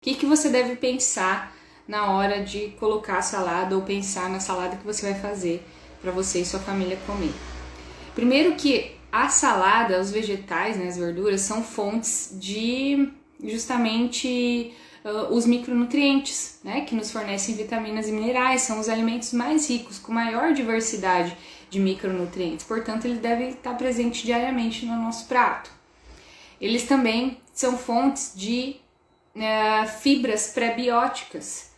que você deve pensar na hora de colocar a salada ou pensar na salada que você vai fazer para você e sua família comer? Primeiro que a salada, os vegetais, né, as verduras, são fontes de justamente os micronutrientes, né, que nos fornecem vitaminas e minerais, são os alimentos mais ricos, com maior diversidade de micronutrientes, portanto eles devem estar presentes diariamente no nosso prato. Eles também são fontes de fibras pré-bióticas,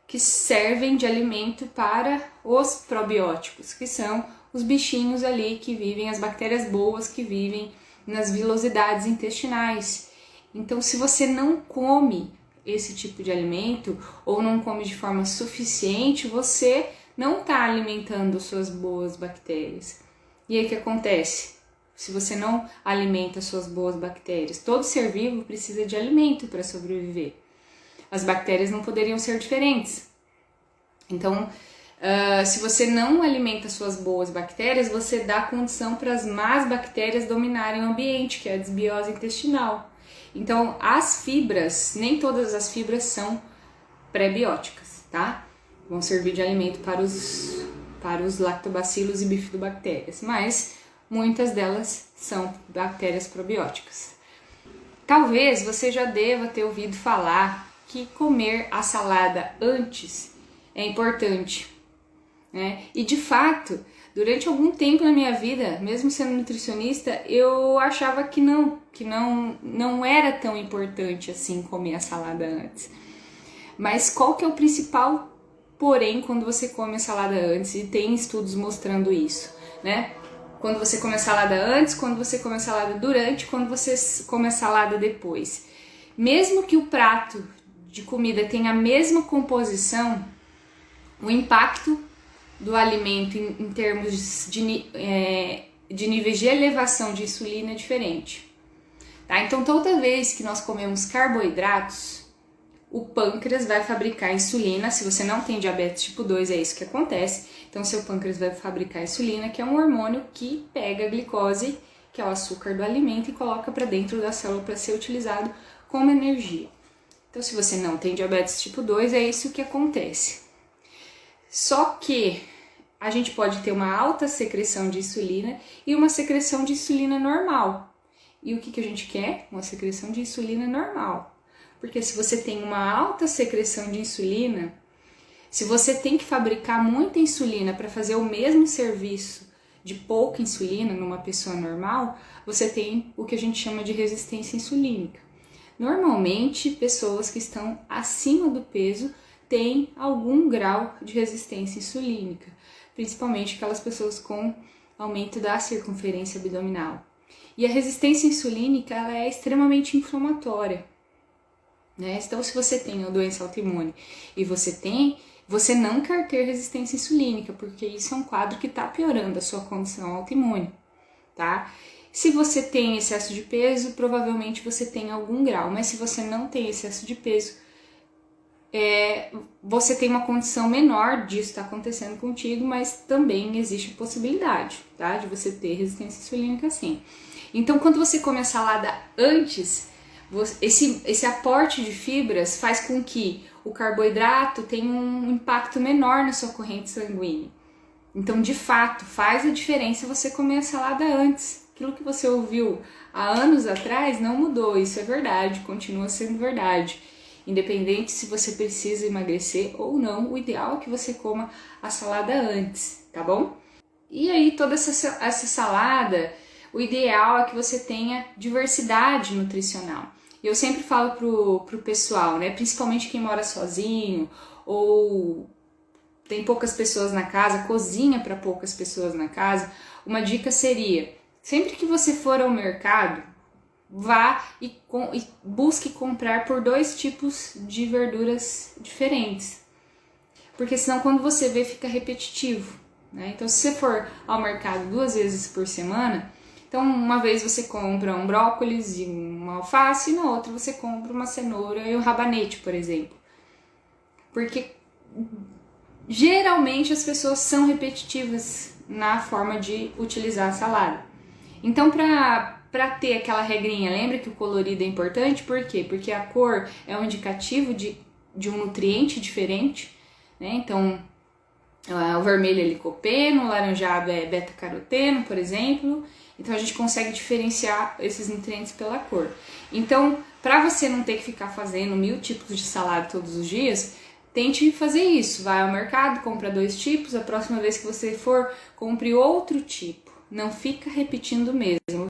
que servem de alimento para os probióticos, que são os bichinhos ali que vivem, as bactérias boas que vivem nas vilosidades intestinais. Então, se você não come esse tipo de alimento ou não come de forma suficiente, você não está alimentando suas boas bactérias. E aí o que acontece? Se você não alimenta suas boas bactérias, todo ser vivo precisa de alimento para sobreviver. As bactérias não poderiam ser diferentes. Então, se você não alimenta suas boas bactérias, você dá condição para as más bactérias dominarem o ambiente, que é a desbiose intestinal. Então, as fibras, nem todas as fibras são pré-bióticas, tá? Vão servir de alimento para os lactobacilos e bifidobactérias, mas muitas delas são bactérias probióticas. Talvez você já deva ter ouvido falar que comer a salada antes é importante, né? E de fato, durante algum tempo na minha vida, mesmo sendo nutricionista, eu achava que não era tão importante assim comer a salada antes. Mas qual que é o principal porém quando você come a salada antes? E tem estudos mostrando isso, né? Quando você come a salada antes, quando você come a salada durante, quando você come a salada depois. Mesmo que o prato de comida tenha a mesma composição, o impacto do alimento em termos de níveis de elevação de insulina é diferente. Tá? Então, toda vez que nós comemos carboidratos, o pâncreas vai fabricar insulina. Se você não tem diabetes tipo 2, é isso que acontece. Então, seu pâncreas vai fabricar insulina, que é um hormônio que pega a glicose, que é o açúcar do alimento, e coloca para dentro da célula para ser utilizado como energia. Então, se você não tem diabetes tipo 2, é isso que acontece. Só que a gente pode ter uma alta secreção de insulina e uma secreção de insulina normal. E o que a gente quer? Uma secreção de insulina normal. Porque se você tem uma alta secreção de insulina, se você tem que fabricar muita insulina para fazer o mesmo serviço de pouca insulina numa pessoa normal, você tem o que a gente chama de resistência insulínica. Normalmente, pessoas que estão acima do peso têm algum grau de resistência insulínica, principalmente aquelas pessoas com aumento da circunferência abdominal. E a resistência insulínica ela é extremamente inflamatória, né? Então, se você tem uma doença autoimune e você não quer ter resistência insulínica, porque isso é um quadro que está piorando a sua condição autoimune, tá? Se você tem excesso de peso, provavelmente você tem algum grau, mas se você não tem excesso de peso, você tem uma condição menor disso estar acontecendo contigo, mas também existe a possibilidade, tá? De você ter resistência insulínica sim. Então, quando você come a salada antes, esse aporte de fibras faz com que o carboidrato tenha um impacto menor na sua corrente sanguínea. Então, de fato, faz a diferença você comer a salada antes. Aquilo que você ouviu há anos atrás não mudou, isso é verdade, continua sendo verdade. Independente se você precisa emagrecer ou não, o ideal é que você coma a salada antes, tá bom? E aí, toda essa salada, o ideal é que você tenha diversidade nutricional. Eu sempre falo pro pessoal, né, principalmente quem mora sozinho ou tem poucas pessoas na casa, cozinha para poucas pessoas na casa, uma dica seria, sempre que você for ao mercado, vá e busque comprar por 2 tipos de verduras diferentes. Porque senão quando você vê fica repetitivo, né? Então se você for ao mercado 2 vezes por semana, então uma vez você compra um brócolis e uma alface e na outra você compra uma cenoura e um rabanete, por exemplo. Porque geralmente as pessoas são repetitivas na forma de utilizar a salada. Então para ter aquela regrinha. Lembra que o colorido é importante? Por quê? Porque a cor é um indicativo de um nutriente diferente, né? Então, o vermelho é licopeno, o laranjado é beta-caroteno, por exemplo. Então, a gente consegue diferenciar esses nutrientes pela cor. Então, para você não ter que ficar fazendo 1000 tipos de salada todos os dias, tente fazer isso. Vai ao mercado, compra 2 tipos, a próxima vez que você for, compre outro tipo. Não fica repetindo o mesmo.